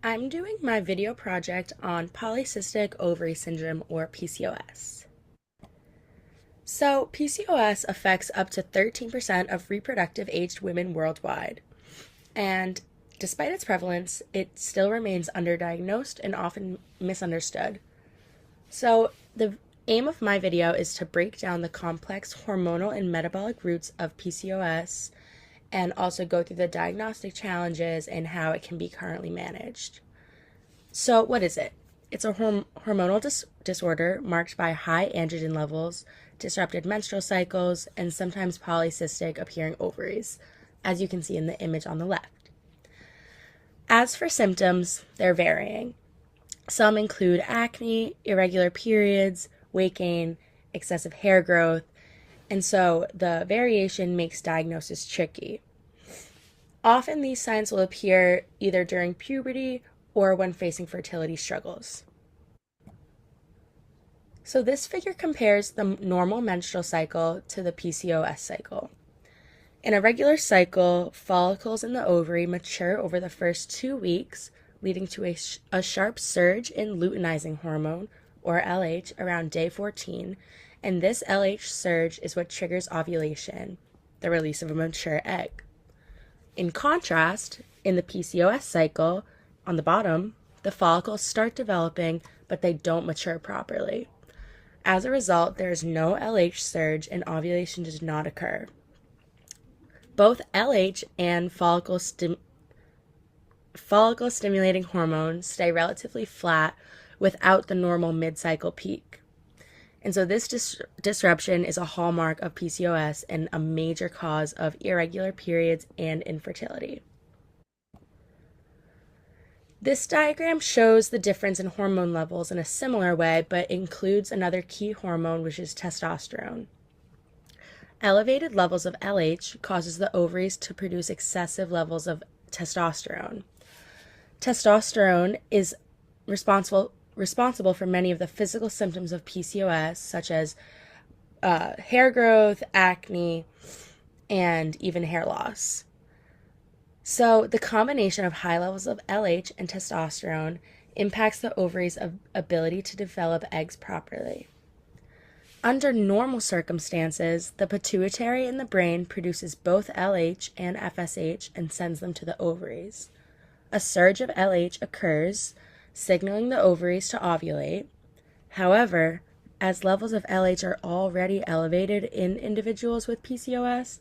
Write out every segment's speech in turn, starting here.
I'm doing my video project on polycystic ovary syndrome or PCOS. So, PCOS affects up to 13% of reproductive aged women worldwide. And despite its prevalence, it still remains underdiagnosed and often misunderstood. So, the aim of my video is to break down the complex hormonal and metabolic roots of PCOS and also go through the diagnostic challenges and how it can be currently managed. So, what is it? It's a hormonal disorder marked by high androgen levels, disrupted menstrual cycles, and sometimes polycystic appearing ovaries, as you can see in the image on the left. As for symptoms, they're varying. Some include acne, irregular periods, weight gain, excessive hair growth, and so the variation makes diagnosis tricky. Often these signs will appear either during puberty or when facing fertility struggles. So this figure compares the normal menstrual cycle to the PCOS cycle. In a regular cycle, follicles in the ovary mature over the first 2 weeks, leading to a sharp surge in luteinizing hormone, or LH, around day 14, and this LH surge is what triggers ovulation, the release of a mature egg. In contrast, in the PCOS cycle, on the bottom, the follicles start developing, but they don't mature properly. As a result, there is no LH surge and ovulation does not occur. Both LH and follicle stimulating hormones stay relatively flat without the normal mid-cycle peak. And so this disruption is a hallmark of PCOS and a major cause of irregular periods and infertility. This diagram shows the difference in hormone levels in a similar way, but includes another key hormone, which is testosterone. Elevated levels of LH causes the ovaries to produce excessive levels of testosterone. Testosterone is responsible for many of the physical symptoms of PCOS, such as hair growth, acne, and even hair loss. So the combination of high levels of LH and testosterone impacts the ovaries' ability to develop eggs properly. Under normal circumstances, the pituitary in the brain produces both LH and FSH and sends them to the ovaries. A surge of LH occurs, signaling the ovaries to ovulate. However, as levels of LH are already elevated in individuals with PCOS,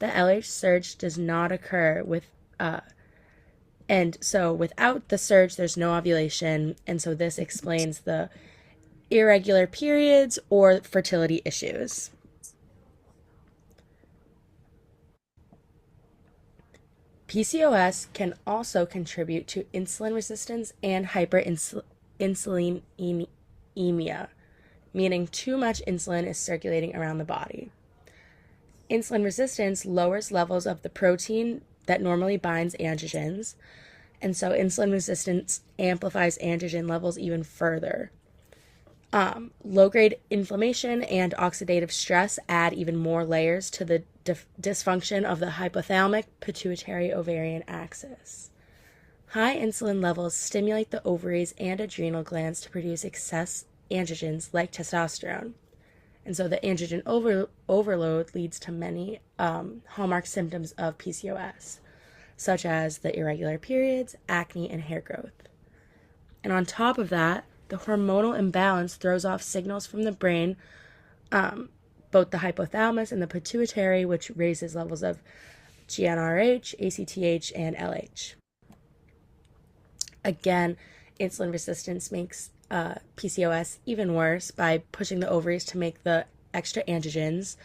the LH surge does not occur and so without the surge, there's no ovulation, and so this explains the irregular periods or fertility issues. PCOS can also contribute to insulin resistance and hyperinsulinemia, meaning too much insulin is circulating around the body. Insulin resistance lowers levels of the protein that normally binds androgens, and so insulin resistance amplifies androgen levels even further. Low-grade inflammation and oxidative stress add even more layers to the dysfunction of the hypothalamic pituitary ovarian axis. High insulin levels stimulate the ovaries and adrenal glands to produce excess androgens like testosterone. And so the androgen overload leads to many hallmark symptoms of PCOS, such as the irregular periods, acne, and hair growth. And on top of that, the hormonal imbalance throws off signals from the brain, both the hypothalamus and the pituitary, which raises levels of GnRH, ACTH, and LH. Again, insulin resistance makes PCOS even worse by pushing the ovaries to make the extra androgens.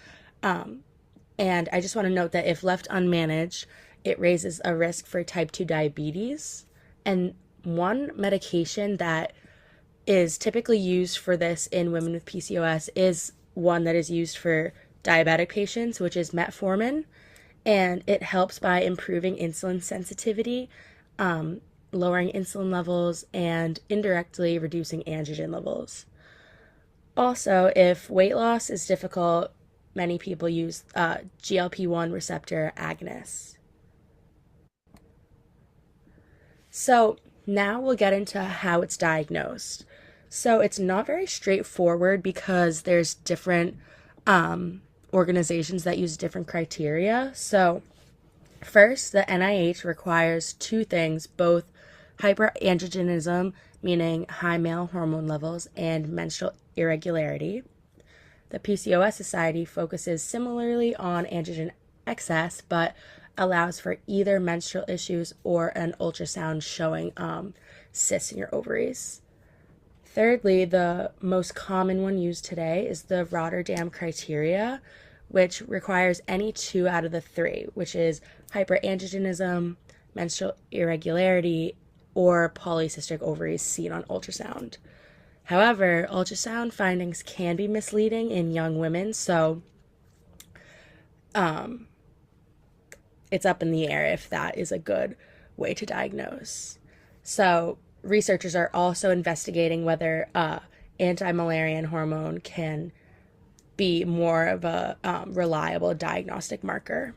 And I just want to note that if left unmanaged, it raises a risk for type 2 diabetes. And one medication that is typically used for this in women with PCOS is one that is used for diabetic patients, which is metformin. And it helps by improving insulin sensitivity, lowering insulin levels, and indirectly reducing androgen levels. Also, if weight loss is difficult, many people use GLP-1 receptor agonists. So Now we'll get into how it's diagnosed. So it's not very straightforward because there's different organizations that use different criteria. So first, the NIH requires two things, both hyperandrogenism, meaning high male hormone levels, and menstrual irregularity. The PCOS Society focuses similarly on androgen excess, but allows for either menstrual issues or an ultrasound showing cysts in your ovaries. Thirdly, the most common one used today is the Rotterdam criteria, which requires any two out of the three, which is hyperandrogenism, menstrual irregularity, or polycystic ovaries seen on ultrasound. However, ultrasound findings can be misleading in young women, so it's up in the air if that is a good way to diagnose. So researchers are also investigating whether anti-Müllerian hormone can be more of a reliable diagnostic marker.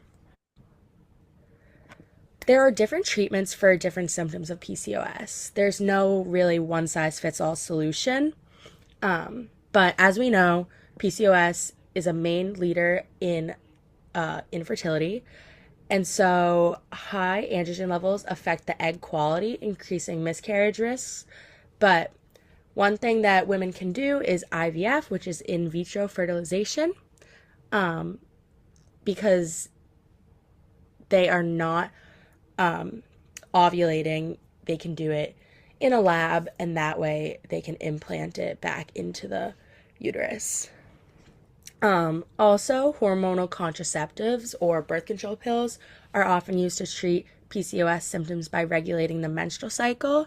There are different treatments for different symptoms of PCOS. There's no really one-size-fits-all solution, but as we know, PCOS is a main leader in infertility, and so high androgen levels affect the egg quality, increasing miscarriage risks. But one thing that women can do is IVF, which is in vitro fertilization, because they are not ovulating. They can do it in a lab, and that way they can implant it back into the uterus. Also, hormonal contraceptives or birth control pills are often used to treat PCOS symptoms by regulating the menstrual cycle.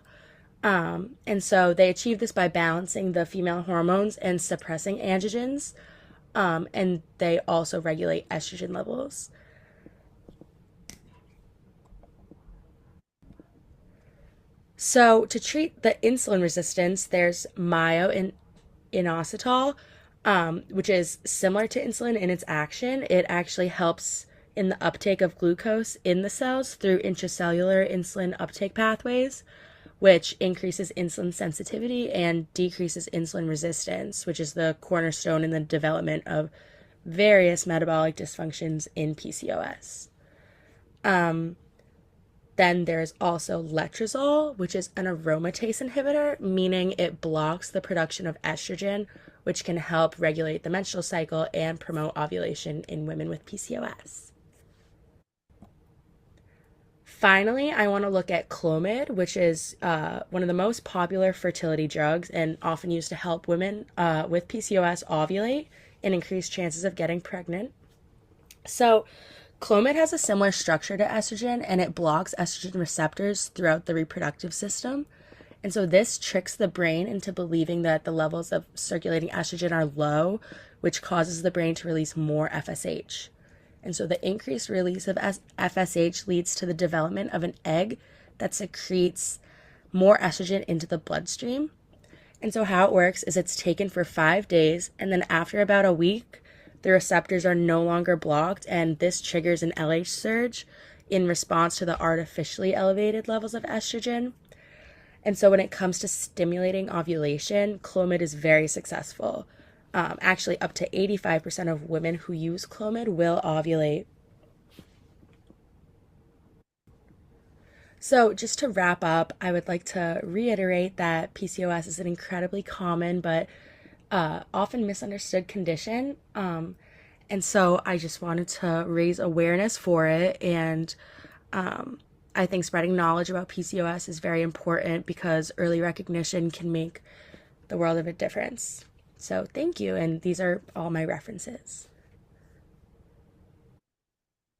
And so they achieve this by balancing the female hormones and suppressing androgens. And they also regulate estrogen levels. So to treat the insulin resistance, there's myo-inositol, which is similar to insulin in its action. It actually helps in the uptake of glucose in the cells through intracellular insulin uptake pathways, which increases insulin sensitivity and decreases insulin resistance, which is the cornerstone in the development of various metabolic dysfunctions in PCOS. Then there's also letrozole, which is an aromatase inhibitor, meaning it blocks the production of estrogen, which can help regulate the menstrual cycle and promote ovulation in women with PCOS. Finally, I want to look at Clomid, which is one of the most popular fertility drugs and often used to help women with PCOS ovulate and increase chances of getting pregnant. So Clomid has a similar structure to estrogen, and it blocks estrogen receptors throughout the reproductive system. And so this tricks the brain into believing that the levels of circulating estrogen are low, which causes the brain to release more FSH. And so the increased release of FSH leads to the development of an egg that secretes more estrogen into the bloodstream. And so how it works is it's taken for 5 days, and then after about a week, the receptors are no longer blocked, and this triggers an LH surge in response to the artificially elevated levels of estrogen. And so when it comes to stimulating ovulation, Clomid is very successful. Actually, up to 85% of women who use Clomid will ovulate. So just to wrap up, I would like to reiterate that PCOS is an incredibly common but often misunderstood condition. And so I just wanted to raise awareness for it. And I think spreading knowledge about PCOS is very important because early recognition can make the world of a difference. So thank you. And these are all my references.